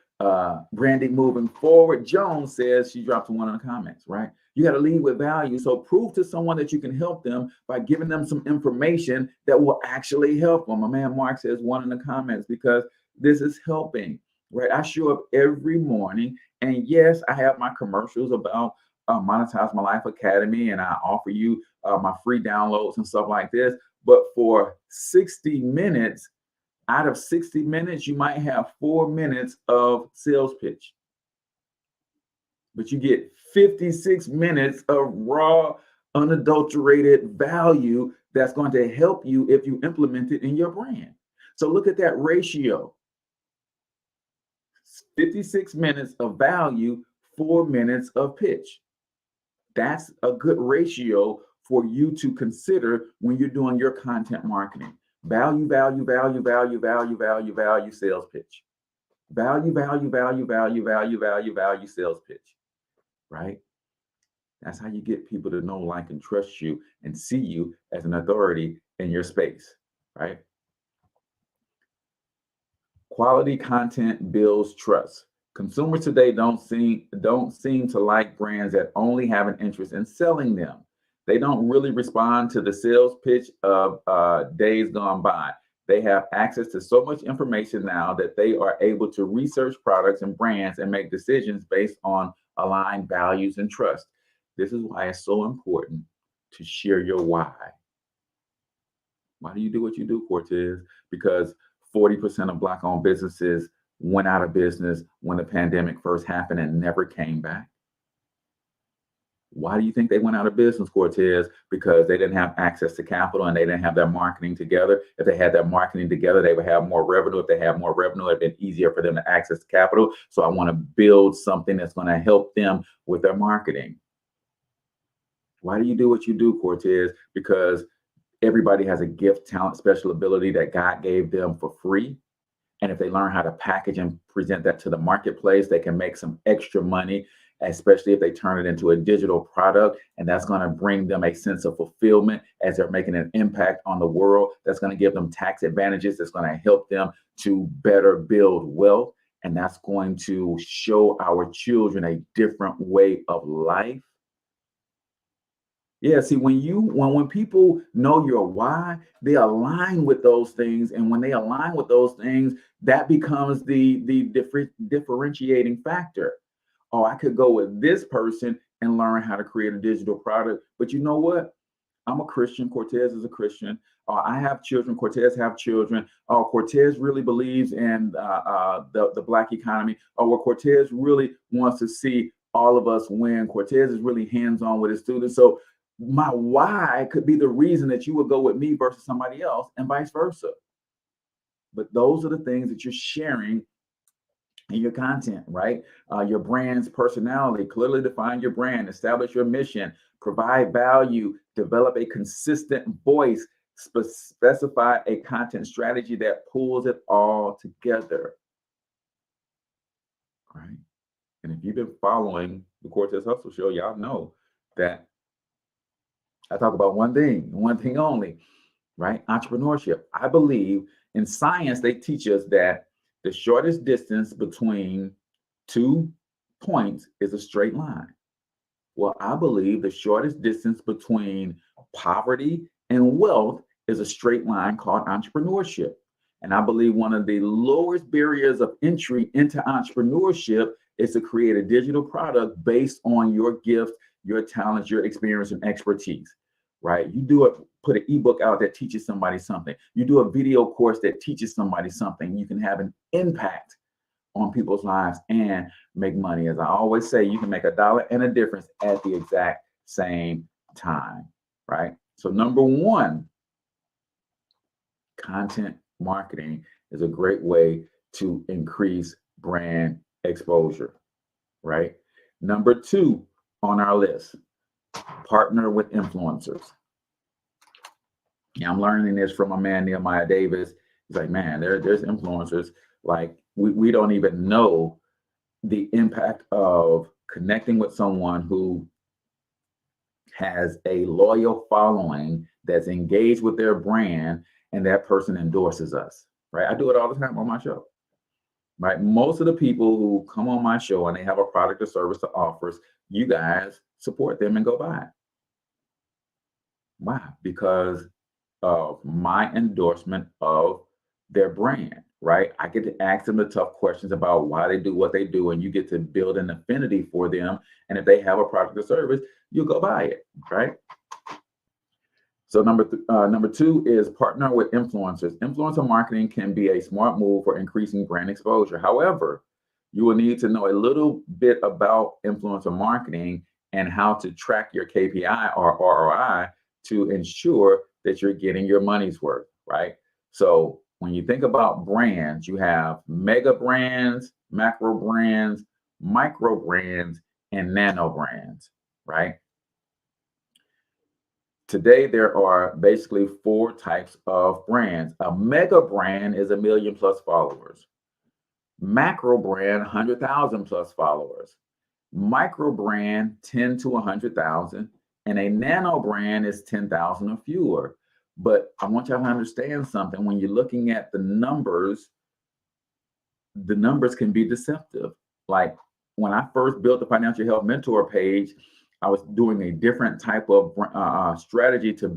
Branding moving forward. Jones says, she dropped 1 in the comments, right? You got to lead with value. So prove to someone that you can help them by giving them some information that will actually help them. My man Mark says 1 in the comments because this is helping, right? I show up every morning and yes, I have my commercials about Monetize My Life Academy and I offer you my free downloads and stuff like this. But for 60 minutes, out of 60 minutes, you might have 4 minutes of sales pitch. But you get 56 minutes of raw, unadulterated value that's going to help you if you implement it in your brand. So look at that ratio. 56 minutes of value, 4 minutes of pitch. That's a good ratio for you to consider when you're doing your content marketing. Value, value, value, value, value, value, value, sales pitch. Value, value, value, value, value, value, value, sales pitch, right? That's how you get people to know, like, and trust you and see you as an authority in your space, right? Quality content builds trust. Consumers today don't seem to like brands that only have an interest in selling them. They don't really respond to the sales pitch of days gone by. They have access to so much information now that they are able to research products and brands and make decisions based on aligned values and trust. This is why it's so important to share your why. Why do you do what you do, Cortez? Because 40% of Black owned businesses went out of business when the pandemic first happened and never came back. Why do you think they went out of business, Cortez? Because they didn't have access to capital and they didn't have their marketing together. If they had their marketing together, they would have more revenue. If they have more revenue, it'd been easier for them to access capital. So I want to build something that's going to help them with their marketing. Why do you do what you do, Cortez? Because everybody has a gift, talent, special ability that God gave them for free. And if they learn how to package and present that to the marketplace, they can make some extra money, especially if they turn it into a digital product. And that's going to bring them a sense of fulfillment as they're making an impact on the world. That's going to give them tax advantages. That's going to help them to better build wealth. And that's going to show our children a different way of life. Yeah, see, when people know your why, they align with those things, and when they align with those things, that becomes the differentiating factor. Oh, I could go with this person and learn how to create a digital product, but you know what? I'm a Christian. Cortez is a Christian. I have children. Cortez have children. Cortez really believes in the Black economy. What Cortez really wants to see all of us win. Cortez is really hands-on with his students. So my why could be the reason that you would go with me versus somebody else, and vice versa. But those are the things that you're sharing in your content, right? Your brand's personality, clearly define your brand, establish your mission, provide value, develop a consistent voice, specify a content strategy that pulls it all together, right? And if you've been following the Cortez Hustle Show, y'all know that I talk about one thing only, right? Entrepreneurship. I believe in science, they teach us that the shortest distance between 2 points is a straight line. Well, I believe the shortest distance between poverty and wealth is a straight line called entrepreneurship. And I believe one of the lowest barriers of entry into entrepreneurship is to create a digital product based on your gift, your talents, your experience, and expertise, right? You do it, put an ebook out that teaches somebody something. You do a video course that teaches somebody something. You can have an impact on people's lives and make money. As I always say, you can make $1 and a difference at the exact same time, right? So number one, content marketing is a great way to increase brand exposure, right? Number two on our list, partner with influencers. Yeah, I'm learning this from my man Nehemiah Davis. He's like, man, there's influencers. Like we don't even know the impact of connecting with someone who has a loyal following that's engaged with their brand, and that person endorses us, right? I do it all the time on my show, right? Most of the people who come on my show and they have a product or service to offer, you guys support them and go buy it. Why? Because of my endorsement of their brand, right? I get to ask them the tough questions about why they do what they do, and you get to build an affinity for them. And if they have a product or service, you'll go buy it, right? So number two is partner with influencers. Influencer marketing can be a smart move for increasing brand exposure. However, you will need to know a little bit about influencer marketing and how to track your KPI or ROI to ensure that you're getting your money's worth, right? So when you think about brands, you have mega brands, macro brands, micro brands, and nano brands, right? Today, there are basically 4 types of brands. A mega brand is 1 million plus followers. Macro brand, 100,000 plus followers. Micro brand 10 to 100,000, and a nano brand is 10,000 or fewer. But I want y'all to understand something. When you're looking at the numbers can be deceptive. Like when I first built the Financial Health Mentor page, I was doing a different type of strategy to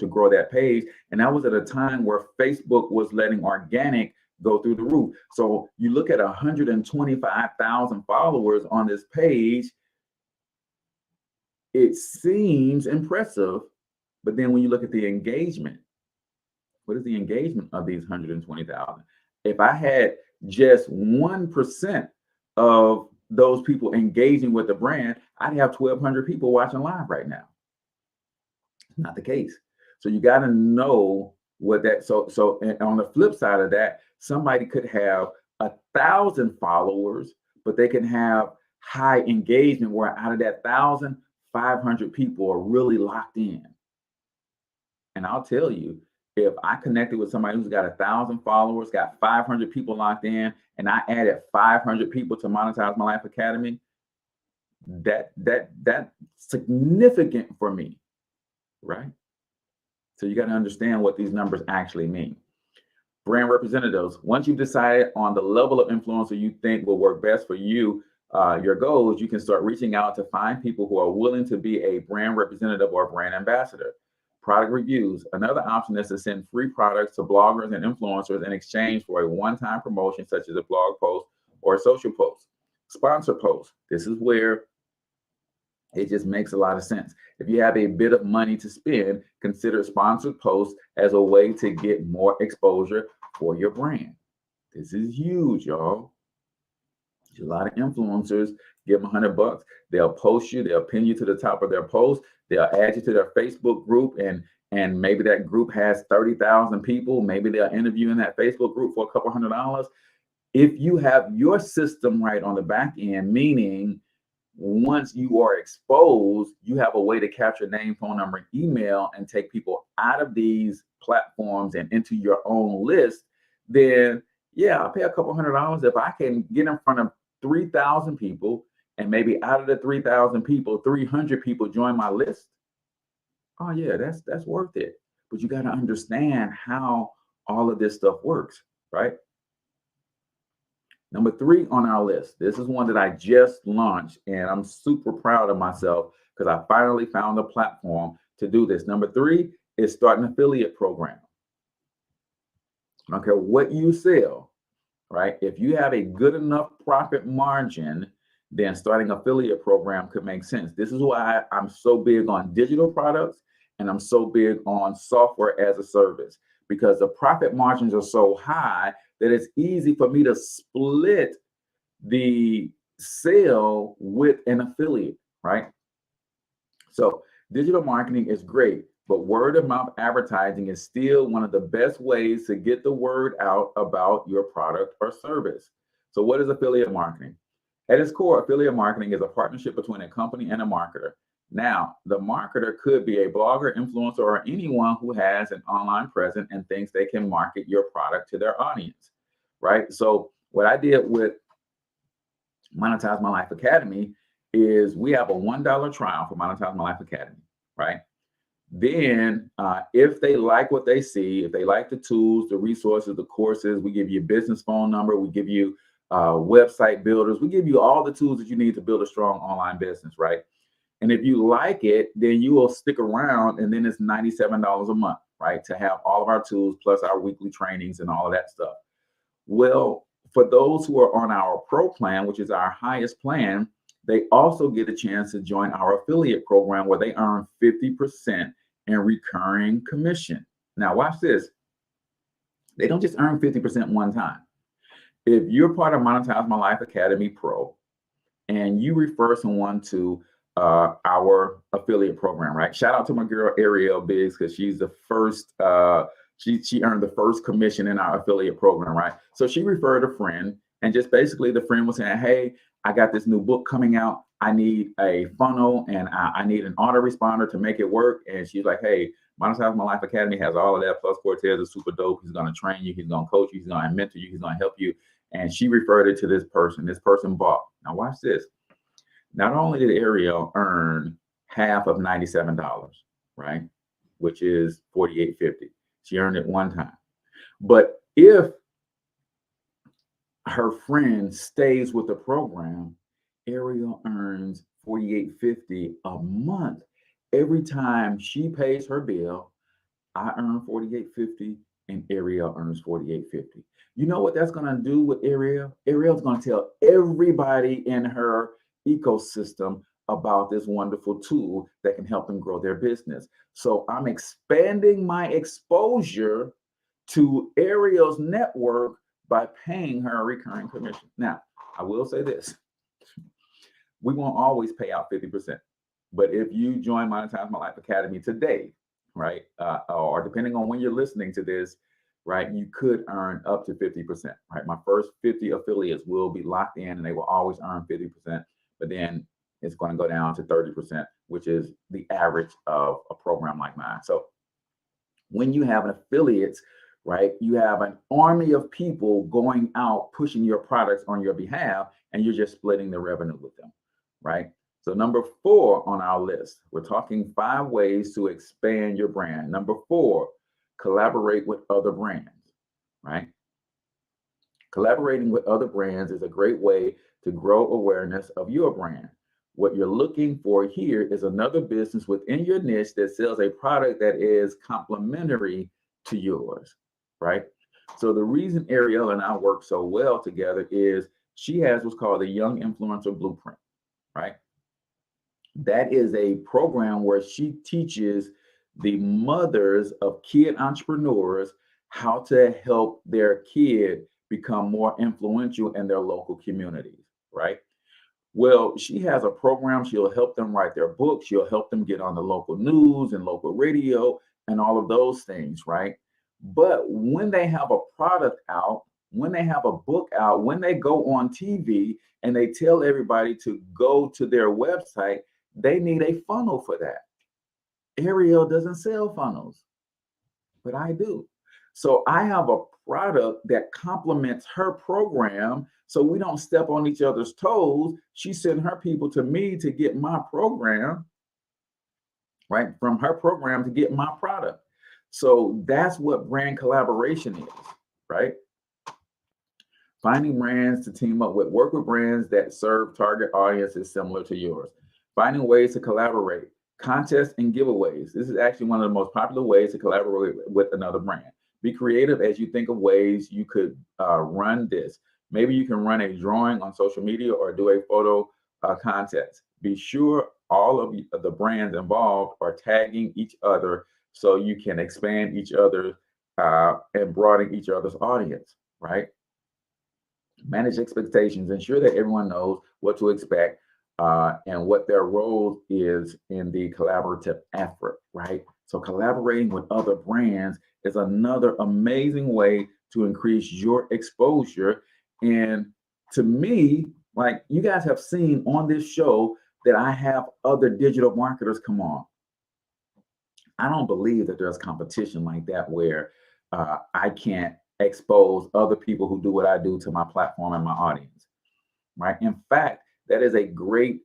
grow that page. And that was at a time where Facebook was letting organic go through the roof. So you look at 125,000 followers on this page, it seems impressive. But then when you look at the engagement, what is the engagement of these 120,000? If I had just 1% of those people engaging with the brand, I'd have 1,200 people watching live right now. Not the case. So you got to know what that. So and on the flip side of that, somebody could have 1,000 followers, but they can have high engagement where out of that 1,000, 500 people are really locked in. And I'll tell you, if I connected with somebody who's got 1,000 followers, got 500 people locked in, and I added 500 people to Monetize My Life Academy, that's significant for me, right? So you got to understand what these numbers actually mean. Brand representatives. Once you've decided on the level of influencer you think will work best for you, your goals, you can start reaching out to find people who are willing to be a brand representative or a brand ambassador. Product reviews. Another option is to send free products to bloggers and influencers in exchange for a one-time promotion, such as a blog post or a social post. Sponsor posts. This is where it just makes a lot of sense. If you have a bit of money to spend, consider sponsored posts as a way to get more exposure for your brand. This is huge, y'all. A lot of influencers give them $100. They'll post you, they'll pin you to the top of their post, they'll add you to their Facebook group, and maybe that group has 30,000 people. Maybe they'll interview in that Facebook group for a couple $100. If you have your system right on the back end, meaning once you are exposed, you have a way to capture name, phone number, and email and take people out of these platforms and into your own list, then yeah, I'll pay a couple $100 if I can get in front of 3,000 people, and maybe out of the 3,000 people, 300 people join my list. Oh yeah, that's worth it. But you got to understand how all of this stuff works, right? Number 3 on our list. This is one that I just launched, and I'm super proud of myself because I finally found a platform to do this. Number 3 is start an affiliate program. I don't care what you sell, right? If you have a good enough profit margin, then starting an affiliate program could make sense. This is why I'm so big on digital products and I'm so big on software as a service, because the profit margins are so high that it's easy for me to split the sale with an affiliate, right? So digital marketing is great, but word of mouth advertising is still one of the best ways to get the word out about your product or service. So what is affiliate marketing? At its core, affiliate marketing is a partnership between a company and a marketer. Now, the marketer could be a blogger, influencer, or anyone who has an online presence and thinks they can market your product to their audience, right? So what I did with Monetize My Life Academy is we have a $1 trial for Monetize My Life Academy, right? Then if they like what they see, if they like the tools, the resources, the courses, we give you a business phone number, we give you website builders, we give you all the tools that you need to build a strong online business, right? And if you like it, then you will stick around, and then it's $97 a month, right? To have all of our tools plus our weekly trainings and all of that stuff. Well, for those who are on our pro plan, which is our highest plan, they also get a chance to join our affiliate program where they earn 50% in recurring commission. Now, watch this. They don't just earn 50% one time. If you're part of Monetize My Life Academy Pro and you refer someone to our affiliate program, right? Shout out to my girl Ariel Biggs, because she's the first, she earned the first commission in our affiliate program, right? So she referred a friend, and just basically the friend was saying, hey, I got this new book coming out. I need a funnel and I need an autoresponder to make it work. And she's like, hey, Monetize My Life Academy has all of that. Plus Cortez is super dope. He's going to train you. He's going to coach you. He's going to mentor you. He's going to help you. And she referred it to this person. This person bought. Now watch this. Not only did Ariel earn half of $97, right, which is $48.50, she earned it one time. But if her friend stays with the program, Ariel earns $48.50 a month. Every time she pays her bill, I earn $48.50 and Ariel earns $48.50. You know what that's going to do with Ariel? Ariel's going to tell everybody in her ecosystem about this wonderful tool that can help them grow their business. So I'm expanding my exposure to Ariel's network by paying her a recurring commission. Now, I will say this. We won't always pay out 50%. But if you join Monetize My Life Academy today, right, or depending on when you're listening to this, right, you could earn up to 50%, right? My first 50 affiliates will be locked in and they will always earn 50%, but then it's going to go down to 30%, which is the average of a program like mine. So when you have an affiliates, right, you have an army of people going out pushing your products on your behalf, and you're just splitting the revenue with them, right? So number 4 on our list, we're talking 5 ways to expand your brand. Number 4, collaborate with other brands, right? Collaborating with other brands is a great way to grow awareness of your brand. What you're looking for here is another business within your niche that sells a product that is complementary to yours, right? So the reason Ariel and I work so well together is she has what's called the Young Influencer Blueprint, right? That is a program where she teaches the mothers of kid entrepreneurs how to help their kid become more influential in their local communities, right? Well, she has a program. She'll help them write their books. She'll help them get on the local news and local radio and all of those things, right? But when they have a product out, when they have a book out, when they go on TV and they tell everybody to go to their website, they need a funnel for that. Ariel doesn't sell funnels, but I do. So I have a product that complements her program so we don't step on each other's toes. She sent her people to me to get my program, right? From her program to get my product. So that's what brand collaboration is, right? Finding brands to team up with, work with brands that serve target audiences similar to yours. Finding ways to collaborate, contests and giveaways. This is actually one of the most popular ways to collaborate with another brand. Be creative as you think of ways you could run this. Maybe you can run a drawing on social media or do a photo contest. Be sure all of the brands involved are tagging each other so you can expand each other and broaden each other's audience, right? Manage expectations. Ensure that everyone knows what to expect and what their role is in the collaborative effort, right? So collaborating with other brands is another amazing way to increase your exposure. And to me, like you guys have seen on this show that I have other digital marketers come on. I don't believe that there's competition like that where I can't expose other people who do what I do to my platform and my audience, right? In fact, that is a great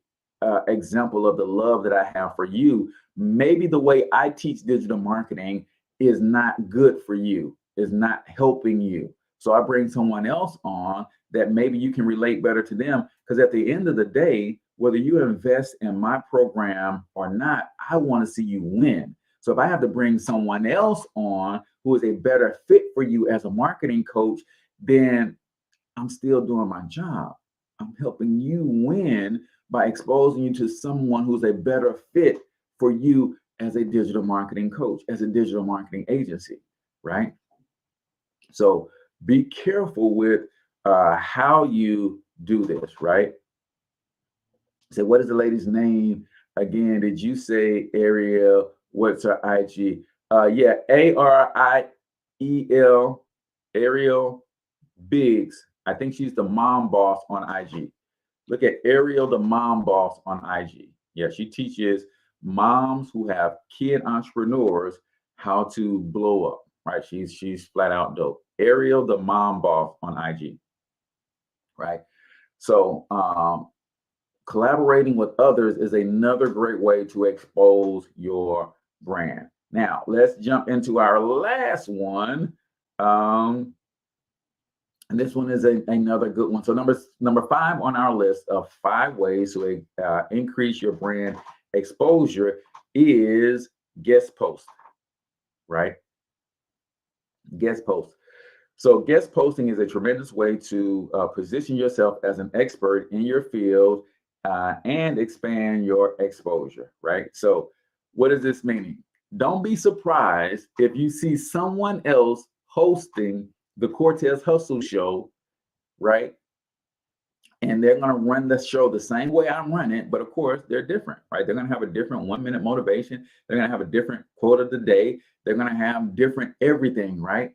example of the love that I have for you. Maybe the way I teach digital marketing is not good for you, is not helping you. So I bring someone else on that maybe you can relate better to them. Because at the end of the day, whether you invest in my program or not, I want to see you win. So if I have to bring someone else on who is a better fit for you as a marketing coach, then I'm still doing my job. I'm helping you win by exposing you to someone who's a better fit for you as a digital marketing coach, as a digital marketing agency, right? So be careful with how you do this, right? So what is the lady's name again? Did you say Ariel? What's her IG? Yeah, Ariel, Ariel Biggs. I think she's the mom boss on IG. Look at Ariel, the mom boss on IG. Yeah, she teaches moms who have kid entrepreneurs how to blow up, right? She's flat out dope. Ariel, the mom boss on IG, right? So Collaborating with others is another great way to expose your brand. Now, let's jump into our last one. And this one is another good one. So number 5 on our list of 5 ways to increase your brand exposure is guest post, right? Guest post. So guest posting is a tremendous way to position yourself as an expert in your field and expand your exposure, right? So what is this meaning? Don't be surprised if you see someone else hosting the Cortez Hustle Show, right? And they're going to run the show the same way I'm running it, but of course they're different, right? They're going to have a different 1-minute motivation. They're going to have a different quote of the day. They're going to have different everything, right?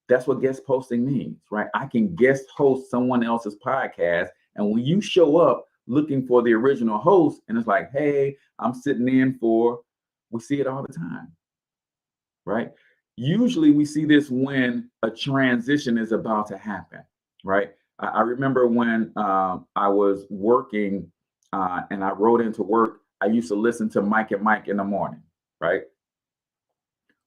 That's what guest posting means, right? I can guest host someone else's podcast. And when you show up looking for the original host and it's like, hey, I'm sitting in for, we see it all the time, right? Usually we see this when a transition is about to happen, right? I remember when I was working and I rode into work, I used to listen to Mike and Mike in the morning, right?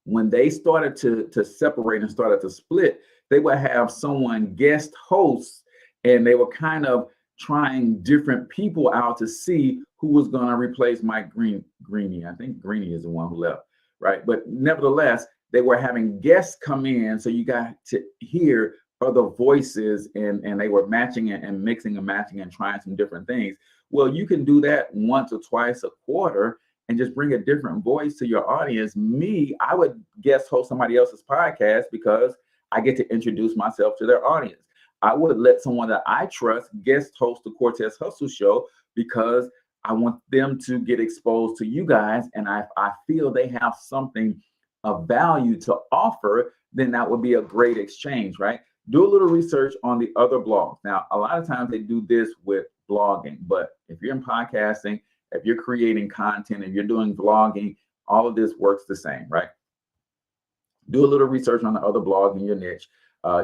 When they started to separate and started to split, they would have someone guest host and they were kind of trying different people out to see who was going to replace Mike Greeny. I think Greeny is the one who left, right? But nevertheless, they were having guests come in, so you got to hear other voices and they were matching and mixing and matching and trying some different things. Well, you can do that once or twice a quarter and just bring a different voice to your audience. Me, I would guest host somebody else's podcast because I get to introduce myself to their audience. I would let someone that I trust guest host the Cortez Hustle Show because I want them to get exposed to you guys. And I feel they have something of value to offer, then that would be a great exchange, right? Do a little research on the other blogs. Now, a lot of times they do this with blogging, but if you're in podcasting, if you're creating content, if you're doing vlogging, all of this works the same, right? Do a little research on the other blogs in your niche.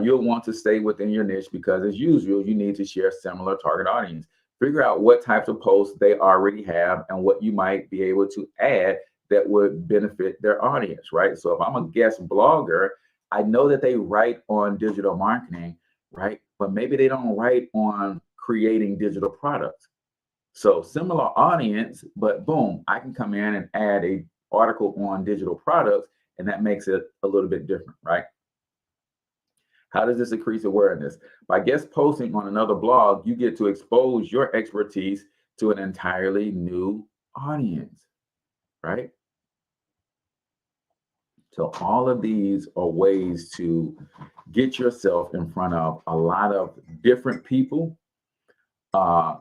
You'll want to stay within your niche because as usual, you need to share similar target audience. Figure out what types of posts they already have and what you might be able to add that would benefit their audience, right? So if I'm a guest blogger, I know that they write on digital marketing, right? But maybe they don't write on creating digital products. So similar audience, but boom, I can come in and add a article on digital products, and that makes it a little bit different, right? How does this increase awareness? By guest posting on another blog, you get to expose your expertise to an entirely new audience, right? So all of these are ways to get yourself in front of a lot of different people,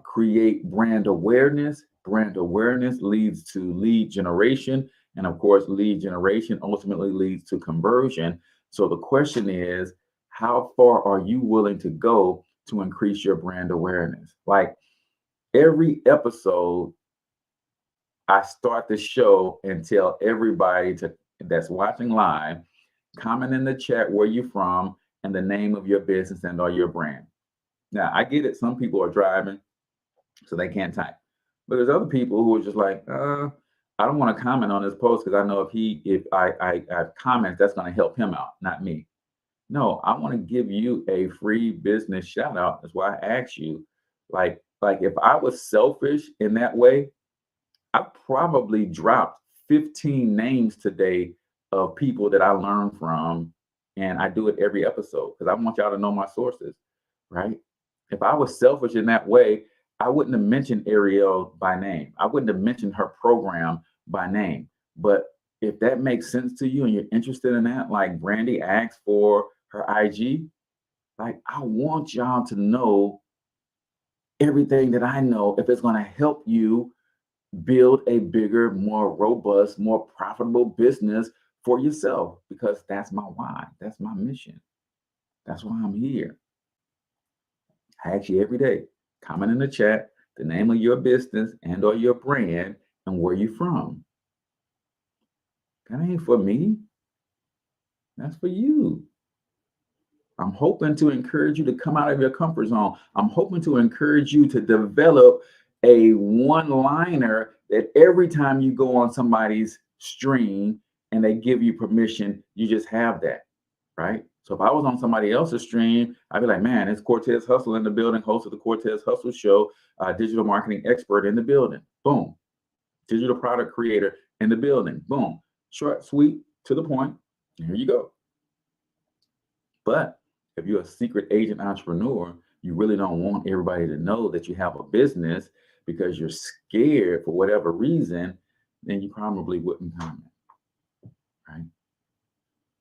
create brand awareness. Brand awareness leads to lead generation. And of course, lead generation ultimately leads to conversion. So the question is, how far are you willing to go to increase your brand awareness? Like every episode, I start the show and tell everybody that's watching live, comment in the chat where you're from and the name of your business and or your brand. Now, I get it. Some people are driving, so they can't type. But there's other people who are just like, I don't want to comment on this post because I know if I comment, that's going to help him out, not me. No, I want to give you a free business shout out. That's why I asked you. Like if I was selfish in that way, I probably dropped 15 names today of people that I learned from, and I do it every episode because I want y'all to know my sources, right? If I was selfish in that way, I wouldn't have mentioned Ariel by name. I wouldn't have mentioned her program by name. But if that makes sense to you and you're interested in that, like Brandy asked for her IG, like I want y'all to know everything that I know if it's going to help you build a bigger, more robust, more profitable business for yourself, because that's my why. That's my mission. That's why I'm here. I ask you every day, comment in the chat, the name of your business and or your brand and where you from. That ain't for me. That's for you. I'm hoping to encourage you to come out of your comfort zone. I'm hoping to encourage you to develop a one-liner that every time you go on somebody's stream and they give you permission, you just have that, right? So if I was on somebody else's stream, I'd be like, man, it's Cortez Hustle in the building, host of the Cortez Hustle Show, digital marketing expert in the building. Boom. Digital product creator in the building. Boom. Short, sweet, to the point. Here you go. But if you're a secret agent entrepreneur, you really don't want everybody to know that you have a business because you're scared for whatever reason, then you probably wouldn't comment, right?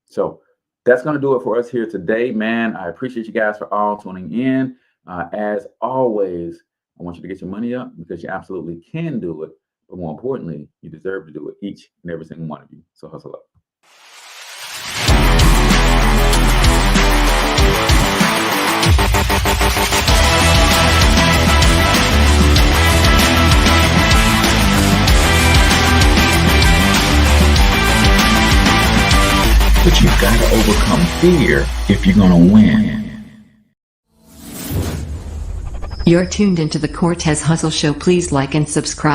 So that's going to do it for us here today, man. I appreciate you guys for all tuning in. As always, I want you to get your money up because you absolutely can do it. But more importantly, you deserve to do it, each and every single one of you. So hustle up. But you've got to overcome fear if you're going to win. You're tuned into the Cortez Hustle Show. Please like and subscribe.